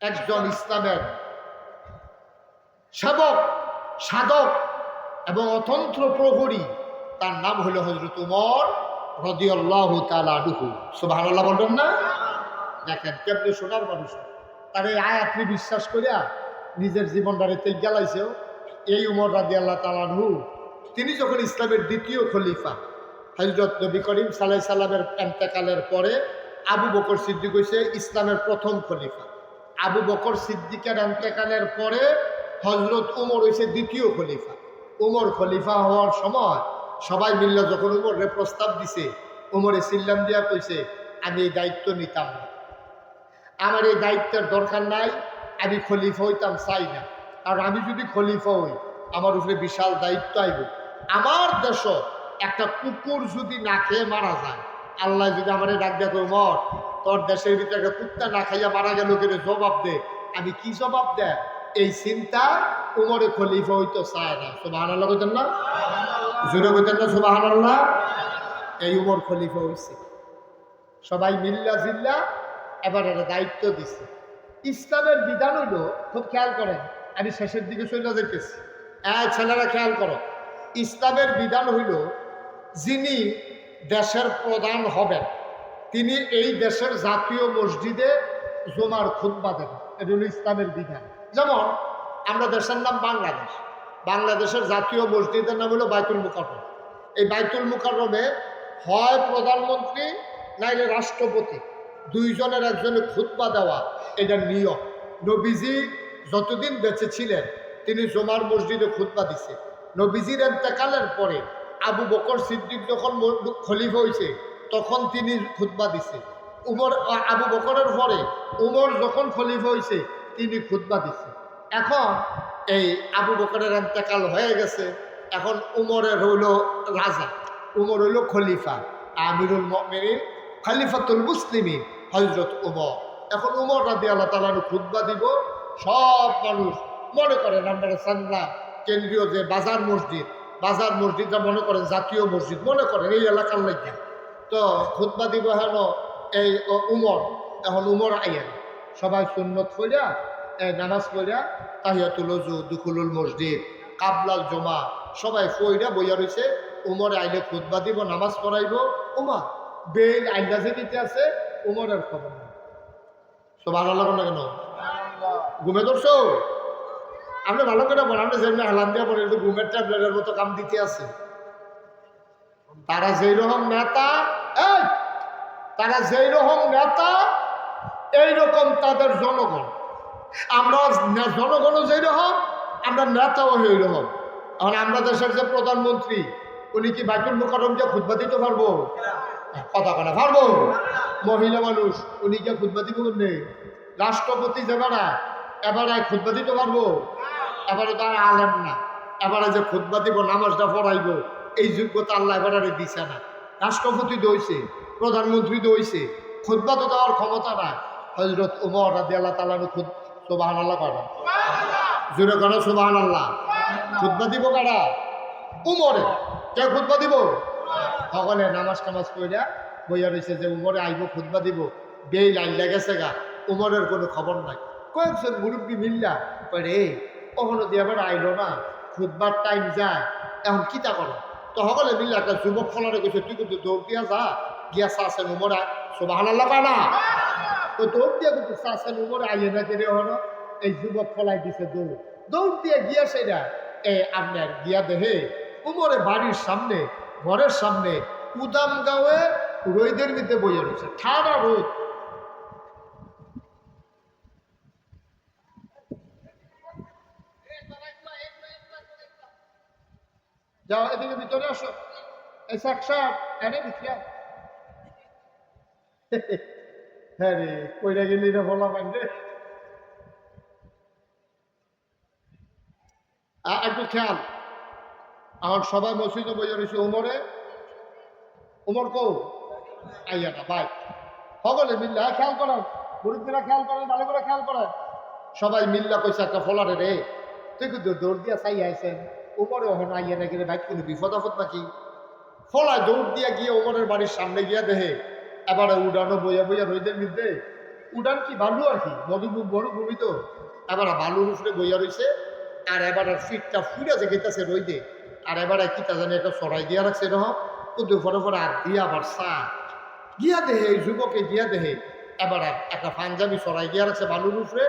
একজন ইসলামের সেবক, সাধক এবং অতন্ত্র প্রহরী, তার নাম হলো হযরত উমর রাদিয়াল্লাহু তাআলা আনহু। সুবহানাল্লাহ বলবেন না? দেখেন কেমনে সোনার মানুষ, তার এই আয়াতটি বিশ্বাস করিয়া নিজের জীবনটারে তেজ জ্বালাইছেও। এই উমর রাদিয়াল্লাহু তাআলা আনহু তিনি যখন ইসলামের দ্বিতীয় খলিফা, হযরত নবী করিম সাল্লাল্লাহু আলাইহি সাল্লামের ইন্তেকালের পরে আবু বকর সিদ্দিক হইছে ইসলামের প্রথম খলিফা। আবু বকর সিদ্দিকের ইন্তেকালের পরে হযরত উমর হইছে দ্বিতীয় খলিফা। উমর খলিফা হওয়ার সময় সবাই মিল্লা যখন উমরে প্রস্তাব দিছে, উমরে সিল্লাম দিয়া কইছে, আমি এই দায়িত্ব নিতাম না, আমার এই দায়িত্বের দরকার নাই, আমি খলিফা হইতাম চাই না। কারণ আমি যদি খলিফা হই আমার উপরে বিশাল দায়িত্ব আইব। আমার দেশ একটা কুকুর যদি না খেয়ে মারা যায়, আল্লাহ যদি আমার ডাক দেখো উমর তোর দেশের ভিতরে একটা কুত্তা না খাইয়া মারা গেল কেন, জবাব দে। আমি কি জবাব দেয় এই চিন্তা উমরে খলিফা হইতো চায় না। সুবহানাল্লাহ কইতেন না? জোরে কইতেন না সুবহানাল্লাহ? এই উমর খলিফা হইছে, সবাই মিল্লা জিল্লা এবার একটা দায়িত্ব দিছে। ইসলামের বিধান হইল, খুব খেয়াল করেন, আমি শেষের দিকে চলে যেতেছি, ছেলেরা খেয়াল করো। ইসলামের বিধান হইল যিনি দেশের প্রধান হবেন তিনি এই দেশের জাতীয় মসজিদে জুমার খুতবা দেন। এটা হলো ইসলামের বিধান। যেমন আমরা দেশের নাম বাংলাদেশ, বাংলাদেশের জাতীয় মসজিদের নাম হলো বাইতুল মুকাররম। এই বাইতুল মুকাররমে হয় প্রধানমন্ত্রী নাইলে রাষ্ট্রপতি, দুইজনের একজনে খুতবা দেওয়া, এটা নিয়ম। নবীজি যতদিন বেঁচে ছিলেন তিনি জুমার মসজিদে খুতবা দিছে। নবীজির ইন্তেকালের পরে আবু বকর সিদ্দিক যখন খলিফা হয়েছে তখন তিনি খুতবা দিছে। উমর, আবু বকরের পরে উমর যখন খলিফা হয়েছে তিনি খুতবা দিছে। এখন এই আবু বকরের ইন্তেকাল হয়ে গেছে, এখন উমরের হইল রাজা, উমর হইল খলিফা, আমিরুল মুমিনিন খলিফাতুল মুসলিমিন হযরত উমর। এখন উমর রাদিয়াল্লাহু তাআলা খুতবা দিব। সব মানুষ মনে করেন আমরা সান্না কেন্দ্রীয় যে বাজার মসজিদ, বাজার মসজিদটা মনে করেন জাতীয় মসজিদ, মনে করেন এই এলাকার লাগিয়া, তো খুতবা দিব হেন এই উমর। এখন উমর আইয়েন সবাই সুন্নত পড়িয়া নামাজ পড়িয়া তাহিয়াতুল ওযু, দুখুলুল মসজিদ, কাবলাল জমা সবাই পড়িয়া বইয়া রয়েছে। উমরে আইলে খুতবা দিব, নামাজ পড়াইব। উমর বেল আইন্দাজে দিতে আছে, উমরের খবর নেই। সুবহানাল্লাহ না কেন? ঘুমে ধরছো? আপনি ভালো করে বলেন, আপনি যেমনি হালান দিয়া বলেন ঘুমের ট্যাবলেটের মতো কাম দিতে আছে। তারা যেই রকম নেতা, তারা যেই রকম নেতা এইরকম তাদের জনগণ। আমরা জনগণও যেই রকম, আমরা নেতাও সেই রকম। এখন আমরা দেশের যে প্রধানমন্ত্রী উনি কি বাইতুল মুকাররম যে খুতবা দিতে পারবো? কথা কথা পারবো? মহিলা মানুষ উনি কি খুতবা দিব নেই? রাষ্ট্রপতি যেবারা এবারে খুতবা দিতে পারবো? এবারে তার আলেম না, এবারে যে খুতবা দিব নামাজটা পড়াইব এই যোগ্যতা আল্লাহ এবারে দিছে না। রাষ্ট্রপতি দইছে, প্রধানমন্ত্রী দইছে, খুতবা তো দেওয়ার ক্ষমতা না। হযরত উমর রাদিয়াল্লাহু তাআলা সুবহানাল্লাহ করেন, জোরে করে সুবহানাল্লাহ। খুতবা দিব কারা? উমরে। কে খুতবা দিব? সকলে নামাজ টামাজ কইরা বইয়া রয়েছে যে উমরে আইব খুতবা দিব। বেই লাইন লেগেছে গা, উমরের কোনো খবর নাই। কয়েকজন মুরব্বী মিল্লা রে কখনো দিয়ে আবার আইলো না, খুতবার টাইম যায়, এখন কিতা করো? তো সকলে মিল্লা একটা যুবক ফলারে গেছে, তুই কিন্তু দৌড় দিয়া যা, গিয়া চাষেন উমরা সুবহানাল্লাহ পায় না, তো দৌড় দিয়া কিন্তু চাষেন উমরে আইয়ে না কেড়ে হলো। এই যুবক ফলাই দিছে দৌড়, দৌড় দিয়ে গিয়া সেটা আপনার গিয়া দেহে উমরে বাড়ির সামনে, ঘরের সামনে উদাম গাঁয়ে রোদের মধ্যে বইয়া রয়েছে, ঠান্ডা রোদ। যাও এদিকে ভিতরে আসো, হ্যাঁ রে কইরা গেলি না বলা পাইলে। একটু খেয়াল, আমার সবাই মসজিদে বইয়া রয়েছে উমরে। উমর কৌ আইয়া না ভাই, সকলে মিল্লা খেয়াল করেন, মুরব্বীরা খেয়াল করেন, ভালো করে খেয়াল করেন। সবাই মিল্লা কইছে একটা ফলারে রে, তুই কিন্তু দৌড় দিয়া চাই আইছেন উমরে ওখানে আইয়া না গেলে ভাই কোনো বিপদ আপদ নাকি? ফলায় দৌড় দিয়া গিয়ে উমরের বাড়ির সামনে গিয়া দেহে এবারে উড়ানো বইয়া বইয়া রইদের মধ্যে উডান কি বালু আর কি মরুভূমি তো, এবার বালুর উপরে বইয়া রয়েছে, আর এবার ফিটটা ফুটে গেতেছে রইদে, আর এবারে কিতা জানি একটা সরাই দিয়া রাখছে এরকম, কিন্তু পরে পরে আর দিয়া আবার চা গিয়া দেহে যুবকে গিয়া দেহে, এবার একটা পাঞ্জাবি সরাই দিয়া রাখছে বালুর উপরে,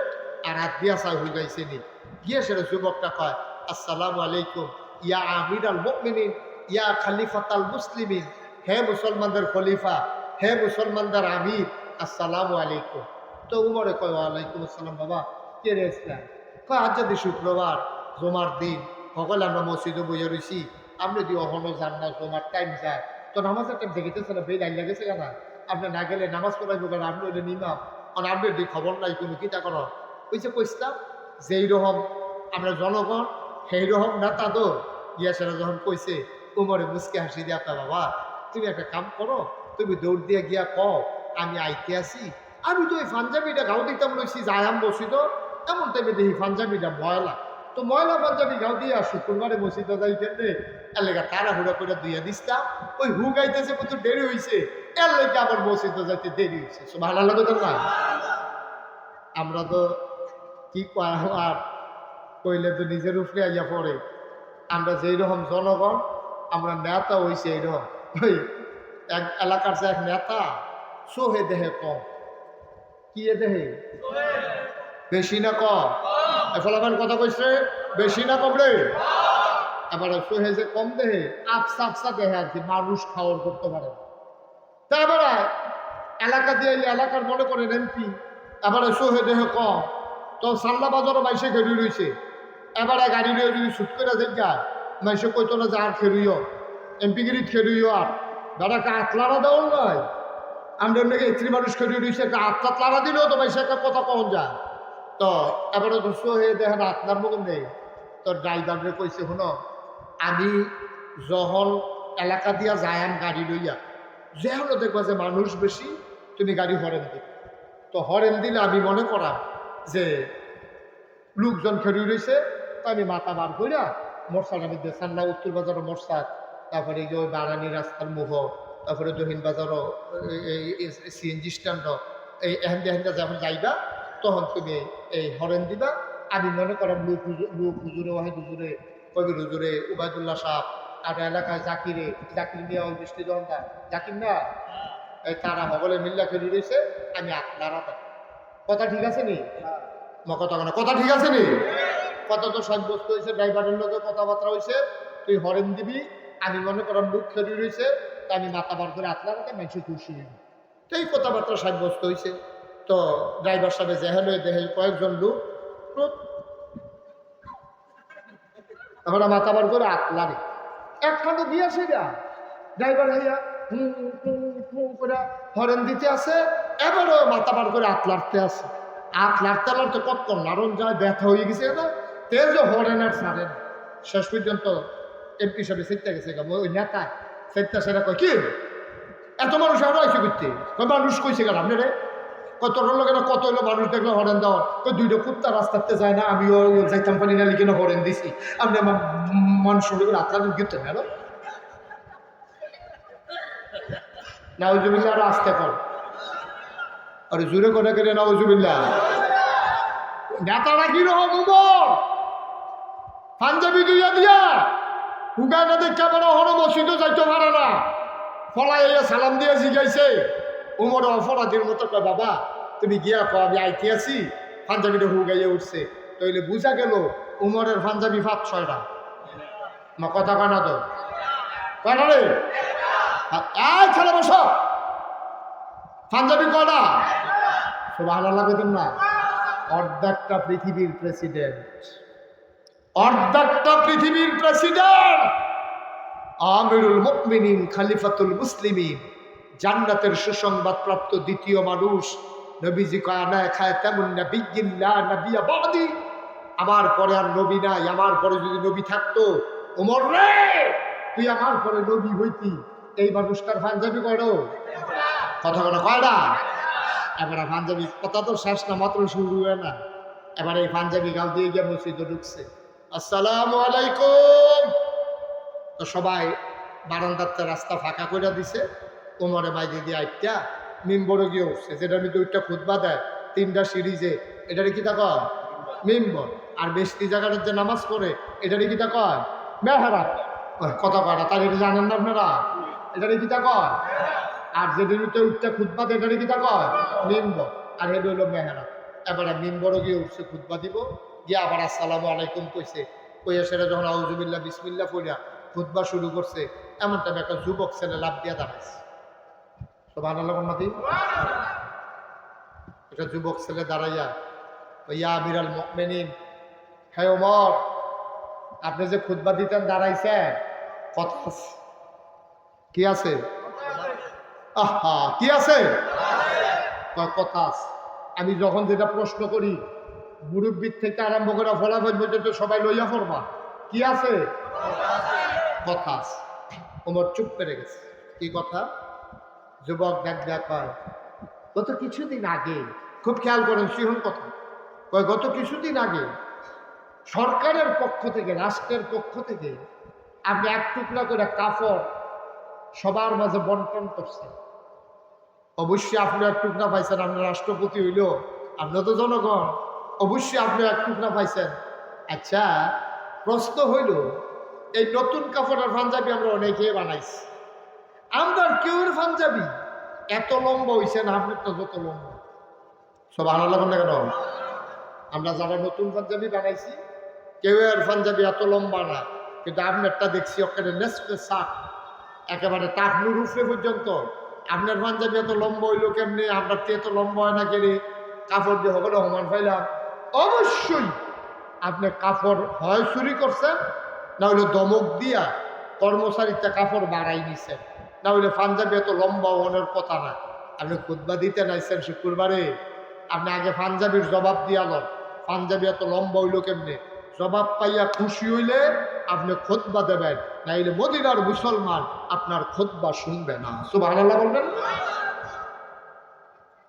আর হাত দিয়া চা হয়ে গাইছে নি গিয়ে সেটা যুবকটা কয়, আসসালামু আলাইকুম ইয়া আমির আল মুমিনিন ইয়া খলিফাত আল মুসলিমিন, হে মুসলমানদের খলিফা, হে মুসলমানদের আমির, আসসালামু আলাইকুম। তো উমরে কয়, ওয়ালাইকুম আসসালাম। বাবা কে রে ইসলাম? কয়, আজ যদি শুক্রবার জমার দিন সকলে আমরা মসজিদে বইয়া রয়েছি, আপনি যদি অহনো যান না, জমার টাইম যায়, তো নামাজের টাইম দেখেছে না, বেল আইন লাগেছে কেনা, আপনি না গেলে নামাজ পড়াইব কেন, আপনি ওইটা নিমাম, কারণ আপনি যদি খবর নাই কোনো কিতা করো ওইসে কইসলাম যে এইরকম আমরা জনগণ সেই রকম নেতা তো গিয়া সেটা যখন কইছে, উমরে মুসকে হাসি দিয়ে, আপনার বাবা তুমি একটা কাম করো, তুমি দৌড় দিয়ে গিয়া কও আমি আইতে আসি, আমি তো ওই পাঞ্জাবিটা গাও দিতাম লইছি যায়াম বসিত, এমন টাইমে দেখি পাঞ্জাবিটা ময়লা, তো ময়লা পাঞ্জাবি গাও দিয়ে শুক্রবারে মসজিদে যাইতেন রে, এর লেগে তাড়াহুড়া করে দুইয়া দিস্তাম, ওই হু গাইতেছে কত দেরি হয়েছে, এর লেগে আবার মসজিদে যাইতে দেরি হয়েছে। ভালো লাগে তো না? আমরা তো কি আর কইলে তো নিজের উপরে আইয়া পড়ে, আমরা যেই রকম জনগণ, আমরা নেতা হইছে এইরকম, ওই এক এলাকার যে এক নেতা সোহে দেহে কম, কি দেহে বেশি না কম, ফলাফল কথা কইছে বেশি না কম রে, এবার সোহে যে কম দেহে আফসা আফসা দেহে আর কি, মানুষ খাওয়ার করতে পারে। তারপরে এলাকা দিয়ে এলাকার মনে করেন এমপি, এবারে সোহে দেহে কম, তো সাল্লা বাজারও মাইসে ঘেরি রয়েছে, এবারে গাড়ি নিয়ে যদি ছুট করে দেখা মাইসে কইতো না যে আর খেরুইও এমপিগিরি খেরুইও, আর বেড়াকে আতলারা দেওয়ার নয়, আমরা নাকি স্ত্রী মানুষ খেরুই রয়েছে, একটা আত্মাত লাড়া দিলেও তো মাইসে একটা কথা কখন যায়, তো এবারে তো সোহে দেখেন আত্মার মতন নেই, তো ড্রাইভারে কইছে, শুনো আমি যখন এলাকা দিয়া যায়াম গাড়ি লইয়া, যে হলো দেখবা যে মানুষ বেশি, তুমি গাড়ি হরেন দিবে, তো হরেন দিলে আমি মনে করাম যে লোকজন খেরুই রয়েছে, তো আমি মাথা বার কইরা মোরসাদ আমি দেশান না, উত্তর বাজারও মোরসাদ, তারপরে এই যে ওই বারানি রাস্তার মুহ, তারপরে দক্ষিণ বাজারও সিএনজি স্ট্যান্ডও, এই এহেন্দা এহেন্দা যখন যাইবা তখন তুমি এই হরেন দিবা, আমি মনে করাম লোক হুজুরে ওয়াহিদ হুজুরে, কবির হুজুরে, উবায়দুল্লাহ সাহ, আর এলাকায় জাকির নিয়ে ওই বৃষ্টি দহনটা জাকির না, এই তারা সকলে মিল্লা খেলি রয়েছে, আমি আপনারা কথা ঠিক আছে নি? কথা ঠিক আছে নি? কথা তো সাব্যস্ত হয়েছে, ড্রাইভারের লোকের কথাবার্তা হয়েছে, তুই হরেন দিবি, আমি মনে করাম লোক খেলি রয়েছে, তা আমি মাথা বার করে আপনার মানুষ খুশি হইব, তো এই কথাবার্তা সাব্যস্ত হয়েছে। তো ড্রাইভার সাহেব জেহেল হয়ে দেখে কয়েকজন লোক আমরা মাথা বার করে আতলারে একখানে দিয়ে আসে না, ড্রাইভার হইয়া করে হরেন দিতে আছে, এবারও মাথা বার করে আতলাড়তে আছে, আতলাড়তে লাড়তে কতক্ষণ নারণ যায়, ব্যথা হয়ে গেছে না, তেজ হরেন আর ছাড়েন, শেষ পর্যন্ত এমপি সাহেব সেটা গেছে, ওই নেতা সেটা সেটা কয় কি এত মানুষ আরো আইসে করতে, মানুষ কইছে কেন আপনি রে, কত লোকেরা কত হলো মানুষ দেখলো হরেন দেওয়া, দুইটা কুত্তা রাস্তাতে যায় না, আমিও যাইতাম পানি না লিখে হরেন দিছি, আপনি আমার মানুষ আপনার গিয়ে না নাউজুবিল্লাহ, আরো আসতে কর, আরে জুড়ে করে কেন নাউজুবিল্লাহ। নেতারা কিরকম উমর পাঞ্জাবি দুইয়া দিয়া হুগায় না দেখে বড় হলো মসজিদও যাইতে পারে না, ফলাই সালাম দিয়ে জিগাইছে, উমর অপরাধীর মতো কয়, বাবা তুমি গিয়া কো আমি আইতে আছি, পাঞ্জাবিটা হুগাইয়া উঠছে, তাইলে বুঝা গেল উমরের পাঞ্জাবি 5-6টা, মা কথা কয় না তো কয়টা রে, এই ছেলে বসো, পাঞ্জাবি কয়টা, সুবহানাল্লাহ কইতেন না, অর্ধেকটা পৃথিবীর প্রেসিডেন্ট, অর্ধেকটা পৃথিবীর প্রেসিডেন্ট, আমিরুল মুমিনিন খলিফাতুল মুসলিমিন, জান্নাতের সুসংবাদ প্রাপ্ত দ্বিতীয় মানুষ, নবীজি কয় না খায় তেমন নবিয়্যিল্লাহ নবিয়্যা বাদি, আমার পরে আর নবী নাই, আমার পরে যদি নবী থাকতো, ওমর রে তুই আমার পরে নবী হইতি, এই মানুষটার পাঞ্জাবি করো কথা কোনো কয়টা, এবারে পাঞ্জাবি কথা তো শেষ না, মাত্র শুরু হয় না, এবার এই পাঞ্জাবি গাল দিয়ে গিয়ে মসজিদে ঢুকছে, আসসালামু আলাইকুম, তো সবাই বারান্দাতে রাস্তা ফাঁকা করে দিছে, কোমরে বাইরে দিয়ে আইটা মিম্বরে গিয়ে উঠছে, যেটা আমি 2টা খুতবা দেয় 3টা সিরিজে, এটারে কিতা কয় মিম্বর। আর বেশি জায়গাটার যে নামাজ পড়ে এটারে কিতা কয় মেহরাব। কথা কয় না, তার এটা জানেন না আপনারা? এটারে কিতা কয়। আর যেটা উঠতে খুতবা দেয় এটারে কিতা কয় মিম্বর, আর এটা হইল মেহরাব। এবারে মিম্বরে গিয়ে উঠছে, খুতবা দিব, গিয়ে আবার আসসালামু আলাইকুম কইছে, কইয়া সেটা যখন আউযুবিল্লাহ বিসমিল্লাহ পড়িয়া খুতবা শুরু করছে, এমন টাইমে একটা যুবক ছেলে লাফ দিয়া দাঁড়াইছে। সুবহানাল্লাহ উন্নতি। একটা যুবক ছেলে দাঁড়াইয়া, ইয়া আমিরাল মুমিনিন, হে ওমর, আপনি যে খুতবা দিতেন দাঁড়াইছে, কথা আছে। কি আছে? আহা, কি আছে? কথা আছে। আমি যখন যেটা প্রশ্ন করি, মুরব্বীর থেকে আরম্ভ করে ফলাফল পর্যন্ত সবাই লইয়া পড়বা। কি আছে? কথা আছে। ওমর চুপ করে গেছে। কি কথা? যুবক কয়, গত কিছুদিন আগে, খুব খেয়াল করেন সিহন কথা, কয় গত কিছুদিন আগে সরকারের পক্ষ থেকে, রাষ্ট্রের পক্ষ থেকে আপনি 1 টুকরা করে কাপড় সবার মাঝে বন্টন করছেন। অবশ্যই আপনি 1 টুকরা পাইছেন, আপনার রাষ্ট্রপতি হইল, আপনি তো জনগণ, অবশ্যই আপনি 1 টুকরা পাইছেন। আচ্ছা, প্রশ্ন হইল, এই নতুন কাপড়ের পাঞ্জাবি আমরা অনেকেই বানাইছি, আমরা কেউর পাঞ্জাবি এত লম্বা হইছে না আপনার তো যত লম্বা। সব ভালো লাগবে না কেন? আমরা যারা নতুন পাঞ্জাবি বানাইছি কেউ এর পাঞ্জাবি এত লম্বা না, কিন্তু আপনারটা দেখছি ওখানে নেসপে শাক একেবারে টাকনুর উপরে পর্যন্ত। আপনার পাঞ্জাবি এত লম্বা হইলো কেমনি? আপনার তো এত লম্বা হয় না কেড়ে কাপড় দিয়ে হবে রহমান পাইলাম। অবশ্যই আপনি কাপড় হয় চুরি করছেন, না হইলে দমক দিয়া কর্মচারীতে কাপড় বাড়াই নিছেন, না হইলে পাঞ্জাবি এত লম্বা হওয়ার কথা না। আপনি খুতবা দিতে নাইছেন শুক্রবারে, আপনি আগে পাঞ্জাবির জবাব দিয়া লন, পাঞ্জাবি এত লম্বা হইল কেমনে। জবাব পাইয়া খুশি হইলে আপনি খুতবা দেবেন, নাইলে মদিনার মুসলমান আপনার খুতবা শুনবে না। সুবহানাল্লাহ বলবেন।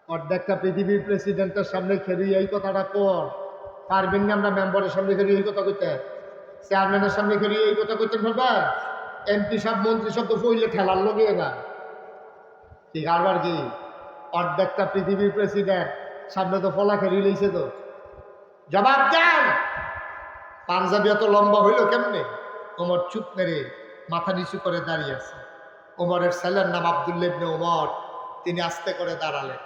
অর্ধেকটা পৃথিবীর প্রেসিডেন্টের সামনে খেলি এই কথাটা কর পারবেন না? আমরা মেম্বারের সামনে খেলি এই কথা কইতে, চেয়ারম্যানের সামনে খেলি এই কথা কইতে পারবা? এমপি সব মন্ত্রী সব তো ফইলে ঠেলার লগে না, ঠিক আরবার কি? অর্ধেকটা পৃথিবীর প্রেসিডেন্ট সামনে তো ফলা খেলি লইছে, তো জবাব দেন। পাঞ্জাবি এত লম্বা হইল কেমনে? ওমর চুপ মেরে মাথা নিচু করে দাঁড়িয়ে আছে। ওমরের ছেলের নাম আব্দুল্লাহ ইবনে ওমর। তিনি আস্তে করে দাঁড়ালেন,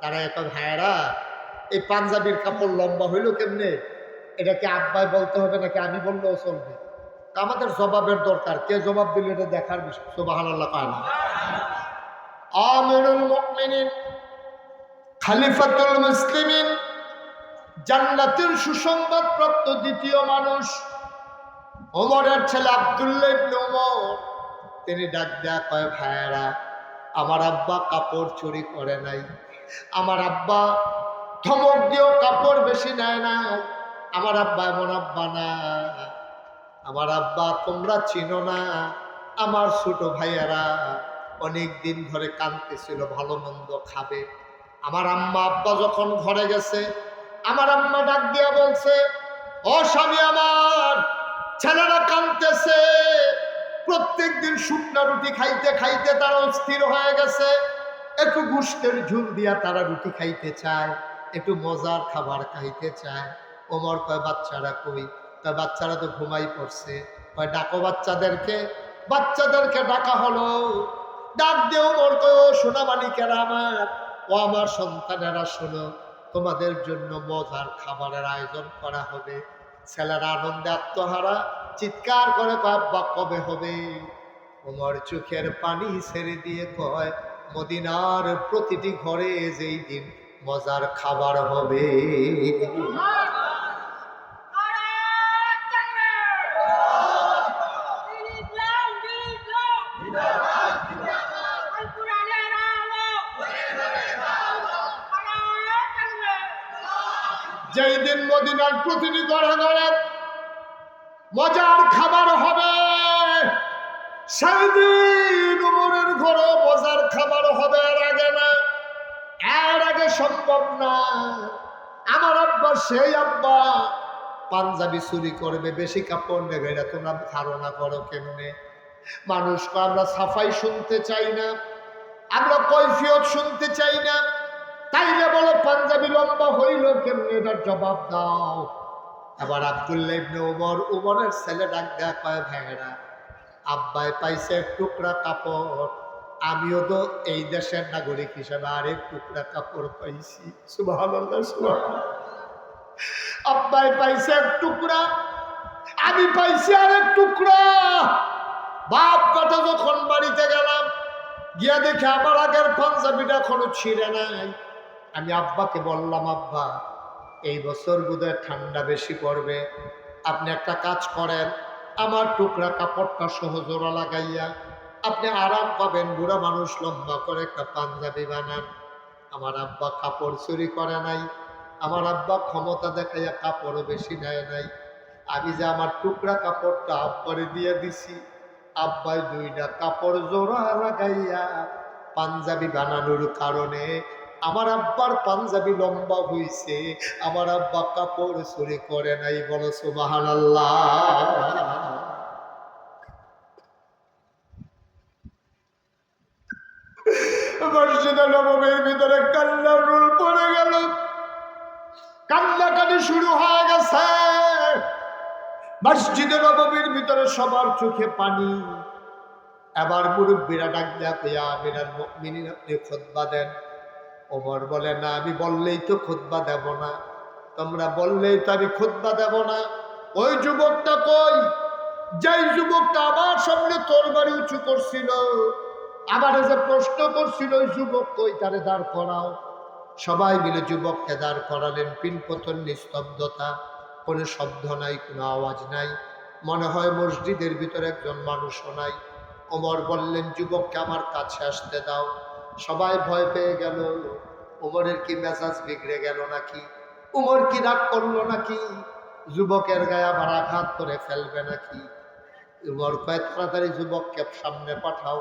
দাঁড়ায় একটা, ভাইয়েরা, এই পাঞ্জাবির কাপড় লম্বা হইল কেমনে? এটাকে আব্বাই বলতে হবে নাকি আমি বললেও চলবে? আমাদের জবাবের দরকার, কে জবাব দিল এটা দেখার বিষয়। সুবহানাল্লাহ কয় না? আমিরুল মুমিনিন, খলিফাতুল মুসলিমিন, জান্নাতের সুসংবাদ প্রাপ্ত দ্বিতীয় মানুষ ওমরের ছেলে আব্দুল্লাহ ইবনে ওমর, তিনি ডাক দেয়া কয়, ভাইয়েরা, আমার আব্বা কাপড় চুরি করে নাই, আমার আব্বা ধমক দিয়েও কাপড় বেশি নেয় না, আমার আব্বা এমন আব্বা না, আমার আব্বা তোমরা চিনো না। আমার ছোট ভাইয়েরা অনেক দিন ধরে কাঁদতেছিল, ভালো মন্দ খাবে। আমার আম্মা আব্বা যখন ঘরে গেছে, আমার আম্মা ডাক দিয়া বলছে, ও স্বামী আমার, ছেলেরা কাঁদতেছে, প্রত্যেক দিন শুকনা রুটি খাইতে খাইতে তারা অস্থির হয়ে গেছে, একটু গোশতের ঝুল দিয়া তারা রুটি খাইতে চায়, একটু মজার খাবার খাইতে চায়। ওমর কয়, বাচ্চারা কই? কয়, বাচ্চারা তো ঘুমাই পড়ছে। কয়, ডাকো বাচ্চাদেরকে। বাচ্চাদেরকে ডাকা হলো। ডাক দিয়ে ওমর কয়, ও সোনা মানিকেরা আমার, ও আমার সন্তানেরা, শোনো, তোমাদের জন্য মজার খাবারের আয়োজন করা হবে। ছেলেরা আনন্দে আত্মহারা, চিৎকার করে বাবা কবে হবে? ওমর চোখের পানি ছেড়ে দিয়ে কয়, মদিনার প্রতিটি ঘরে যেই দিন মজার খাবার হবে। যেই দিন মদিনার প্রতিটি ঘরে ঘরে মজার খাবার হবে, সেই দিন ওমরের ঘরে মজার খাবার হবে। এর আগে না, এর আগে সম্ভব না। আমার আব্বা সেই আব্বা, পাঞ্জাবি চুরি করবে, বেশি কাপড় নেবে, এটা তোমরা ধারণা করো কেমনে? মানুষকে আমরা সাফাই শুনতে চাই না, আমরা কৈফিয়ত শুনতে চাই না। তাইলে বলো পাঞ্জাবি লম্বা হইল কেমনে, এটার জবাব দাও। এবার আব্দুল্লাহ ইবনে উমরের ছেলে ডাক দেয়া কয়, ভেড়া আব্বাই পাইছে এক টুকরা কাপড়, আমিও তো এই দেশের নাগরিক হিসেবে আরেক টুকরা কাপড় পাইছি। সুবহানাল্লাহ, সুবহানাল্লাহ। আব্বাই পাইছে এক টুকরা, আমি পাইছি আরেক টুকরা। বাপ বেটা যখন বাড়িতে গেলাম, গিয়া দেখে আমার আগের পাঞ্জাবিটা এখনো ছিঁড়ে নাই। আমি আব্বাকে বললাম, আব্বা এই বছর বোধহয় ঠান্ডা বেশি পড়বে, আপনি একটা কাজ করেন, আমার টুকরা কাপড়টা সহ জোড়া লাগাইয়া আপনি আরাম পাবেন, বুড়া মানুষ লম্বা করে একটা পাঞ্জাবি বানান। আমার আব্বা কাপড় চুরি করে নাই, আমার আব্বা ক্ষমতা দেখাইয়া কাপড়ও বেশি নেয় নাই। আমি যে আমার টুকরা কাপড়টা আব্বারে দিয়ে দিছি, আব্বাই দুইটা কাপড় জোড়া লাগাইয়া পাঞ্জাবি বানানোর কারণে আমার আব্বার পাঞ্জাবি লম্বা হইছে, আমার আব্বা কাপড় চুরি করে নাই। বলো সুবহানাল্লাহ। মসজিদে নববীর ভিতরে কান্নার রোল পড়ে গেল, কান্নাকাটি শুরু হয়ে গেছে। মসজিদে নববীর ভিতরে সবার চোখে পানি। এবার মুরব্বীরা ডাক দেয়া, ইয়া আমিরাল মুমিনিন আপনি খুতবা দেন। ওমর বলে, না আমি বললেই তো খুতবা দেব না, তোমরা বললেই তো আমি খুতবা দেব না। ওই যুবকটা কই? যেই যুবকটা আমার সামনে তরবারি উঁচু করছিল, আবার যে প্রশ্ন করছিল, ওই যুবক কই? তারে দাঁড় করাও। সবাই মিলে যুবককে দাঁড় করালেন। পিনপতন, নিস্তব্ধতা, কোনো শব্দ নাই, কোনো আওয়াজ নাই। মনে হয় মসজিদের ভিতরে একজন মানুষও নাই। ওমর বললেন, যুবককে আমার কাছে আসতে দাও। সবাই ভয় পেয়ে গেল। ওমরের কি মেজাজ বিগড়ে গেল নাকি? ওমর কি রাগ করলো নাকি? যুবকের গায়ে আবার আঘাত করে ফেলবে নাকি? ওমর কয়, তাড়াতাড়ি যুবককে সামনে পাঠাও।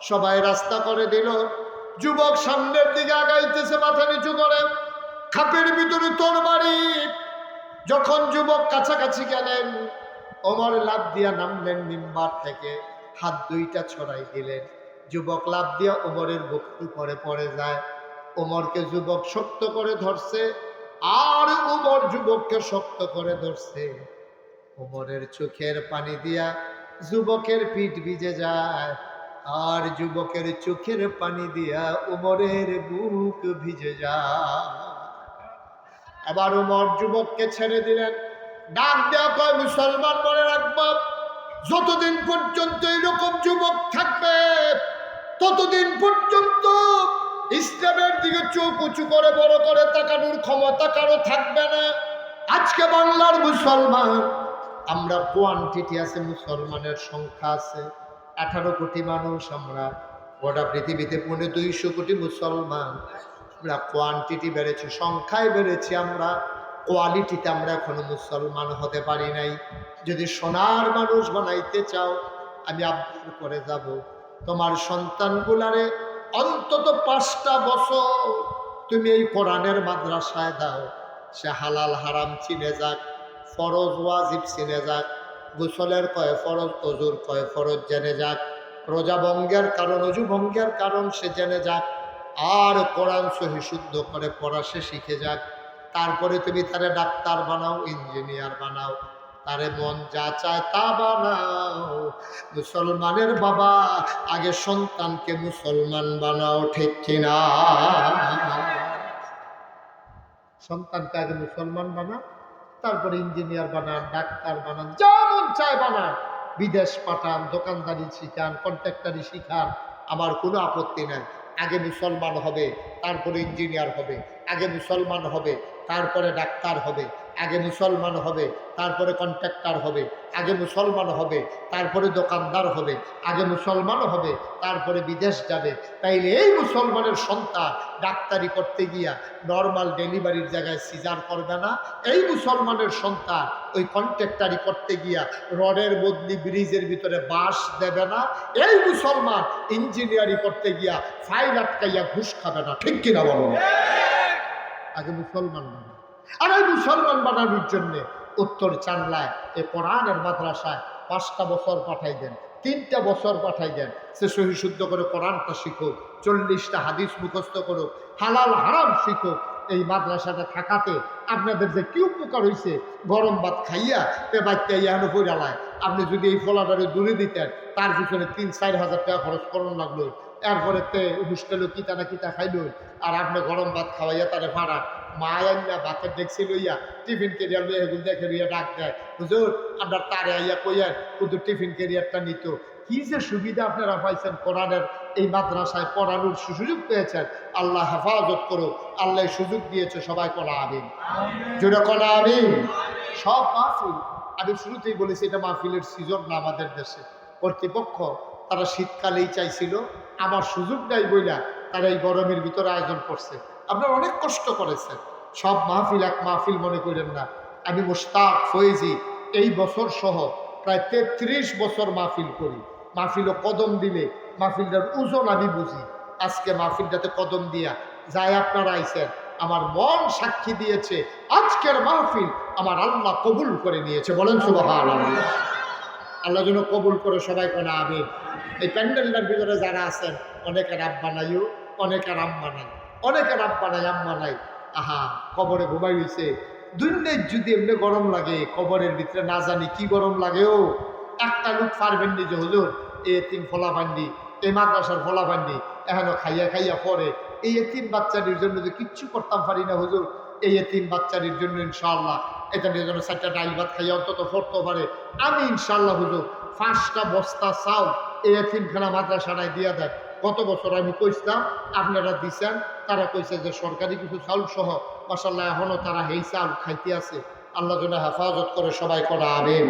সবাই রাস্তা করে দিল। যুবক সামনের দিকে আগাইতেছে, মাথা নিচু করে, খাপের ভিতরে তরবারি। যখন যুবক কাছাকাছি গেলেন, ওমর লাফ দিয়া নামলেন মিম্বার থেকে, হাত দুইটা ছড়াই দিলেন। যুবক লাফ দিয়া ওমরের বুকের উপরে পড়ে যায়। ওমরকে যুবক শক্ত করে ধরছে, আর ওমর যুবককে শক্ত করে ধরছে। ওমরের চোখের পানি দিয়া যুবকের পিঠ ভিজে যায়, আর যুবকের চোখের পানি দিয়া ওমরের বুক ভিজে যায়। আবার ওমর যুবককে ছেড়ে দিলেন। ডাক দেওয়া কয়, মুসলমান মনে রাখবা, যতদিন পর্যন্ত এরকম যুবক থাকবে, ততদিন পর্যন্ত ইসলামের দিকে চোখ উঁচু করে বড় করে তাকানোর ক্ষমতা কারো থাকবে না। আজকে বাংলার মুসলমান, আমরা কোয়ান্টিটি আছে, মুসলমানের সংখ্যা আছে 18 কোটি মানুষ। আমরা গোটা পৃথিবীতে 250 কোটি মুসলমান। আমরা কোয়ান্টিটি বেড়েছি, সংখ্যায় বেড়েছি, আমরা কোয়ালিটিতে আমরা এখনো মুসলমান হতে পারি নাই। যদি সোনার মানুষ বানাইতে চাও, আমি আবদার করে যাব, তোমার সন্তানগুলারে অন্তত 5টা বছর তুমি এই কোরআনের মাদ্রাসায় দাও। সে হালাল হারাম চিনে যাক, ফরজ ওয়াজিব চিনে যাক, গোসলের কয় ফরজ, অজুর কয় ফরজ জেনে যাক, রোজা ভঙ্গের কারণ, অজু ভঙ্গের কারণ সে জেনে যাক, আর কোরআন সহি শুদ্ধ করে পড়া সে শিখে যাক। তারপরে তুমি তারে ডাক্তার বানাও, ইঞ্জিনিয়ার বানাও, তারে মন যা চায় তা বানাও। মুসলমানের বাবা, আগে সন্তানকে মুসলমান বানাও, ঠিক কিনা? সন্তানকে আগে মুসলমান বানান, তারপরে ইঞ্জিনিয়ার বানান, ডাক্তার বানান, যা মন চায় বানান। বিদেশ পাঠান, দোকানদারি শিখান, কন্ট্রাক্টারি শিখান, আমার কোনো আপত্তি নাই। আগে মুসলমান হবে, তারপরে ইঞ্জিনিয়ার হবে। আগে মুসলমান হবে, তারপরে ডাক্তার হবে। আগে মুসলমান হবে, তারপরে কন্ট্রাক্টর হবে। আগে মুসলমান হবে, তারপরে দোকানদার হবে। আগে মুসলমান হবে, তারপরে বিদেশ যাবে। তাইলে এই মুসলমানের সন্তান ডাক্তারি করতে গিয়া নর্মাল ডেলিভারির জায়গায় সিজার করবে না। এই মুসলমানের সন্তান ওই কন্ট্রাক্টারি করতে গিয়া রডের বদলি ব্রিজের ভিতরে বাঁশ দেবে না। এই মুসলমান ইঞ্জিনিয়ারিং করতে গিয়া ফাইল আটকাইয়া ঘুষ খাবে না, ঠিক কিনা বলো? আগে মুসলমান বানান। আর এই মুসলমান বানানোর জন্যে উত্তর চান্লায় এই কোরআনের মাদ্রাসায় 5টা বছর পাঠাই দেন, 3টা বছর পাঠাই দেন, সে সহি শুদ্ধ করে কোরআনটা শিখো, 40টা হাদিস মুখস্থ করো, হালাল হারাম শিখো। এই মাদ্রাসাটা থাকাতে আপনাদের যে কি উপকার হয়েছে, গরম ভাত খাইয়া তে বাচ্চা ইয়ানো পড়ালায়। আপনি যদি এই ফলাটারে দূরে দিতেন, তার পিছনে 3-4 হাজার টাকা খরচ করানো লাগলো, এরপরে তে হোস্টেলও কিতা না কিতা খাইল, আর আপনি গরম ভাত খাওয়াইয়া তারে ভাড়া মা আইয়া ভাতের ডেকছি লইয়া টিফিন কেরিয়ার লইয়া এগুলো দেখে লইয়া ডাক দেয়, হুজুর আপনার তারে আইয়া কইয়ার শুধু টিফিন কেরিয়ারটা নিত। কি যে সুবিধা আপনারা পাইছেন, কোরআনের এই মাদ্রাসায় পড়ানোর সুযোগ পেয়েছেন। আল্লাহ হেফাজত করো, আল্লাহ সুযোগ দিয়েছে, সবাই কলা আমিন, জোরে কলা আমিন। সব মাহফিল, আমি শুরুতেই বলেছি এটা মাহফিলের সিজন না আমাদের দেশে। কর্তৃপক্ষ তারা শীতকালেই চাইছিল, আমার সুযোগ নাই বইলা তারা এই গরমের ভিতরে আয়োজন করছে। আপনারা অনেক কষ্ট করেছেন, সব মাহফিল এক মাহফিল মনে করেন না। আমি মুশতাক ফয়েজি এই বছর সহ প্রায় 33 বছর মাহফিল করি। মাহফিলও কদম দিলে মাহফিলটার ওজন আমি বুঝি। আজকে মাহফিলটাতে কদম দিয়া যাই আপনারা আইছেন, আমার মন সাক্ষী দিয়েছে আজকের মাহফিল আমার আল্লাহ কবুল করে নিয়েছে। বলেন সুবহানাল্লাহ। আল্লাহ যেন কবুল করে, সবাই কোন আমিন। এই প্যান্ডেলটার ভিতরে যারা আছেন, অনেকের আব্বা নাইও, অনেকের আম্মা নাই, অনেকের আব্বা নাই আম্মা নাই, আহা কবরে ঘুমাই হয়েছে। দুনিয়ায় যদি এমনি গরম লাগে, কবরের ভিতরে না জানি কি গরম লাগেও। একটা লোক পারবেন নি যে হুজুর এই এতিম ফলাফান্ডি, এই মাদ্রাসার ফলাফান্ডি এখনো খাইয়া খাইয়া পরে, এই এতিম বাচ্চাটির জন্য যে কিচ্ছু করতাম পারি না হুজুর, এই এতিম বাচ্চাটির জন্য ইনশাআল্লাহ এটা নিয়ে যেন 4টা ডাইল ভাত খাইয়া অন্তত পড়তে পারে। আমি ইনশাআল্লাহ হুজুর 5টা বস্তা চাউল এই এতিমখানা মাদ্রাসাটায় দিয়া দেয়। গত বছর আমি কইছিলাম, আপনারা দিছেন, তারা কইছে যে সরকারি কিছু চাউল সহ, মাশাআল্লাহ এখনো তারা এই চাউল খাইতে আছে। আল্লাহ যেন হেফাজত করে, সবাই করা আমিন।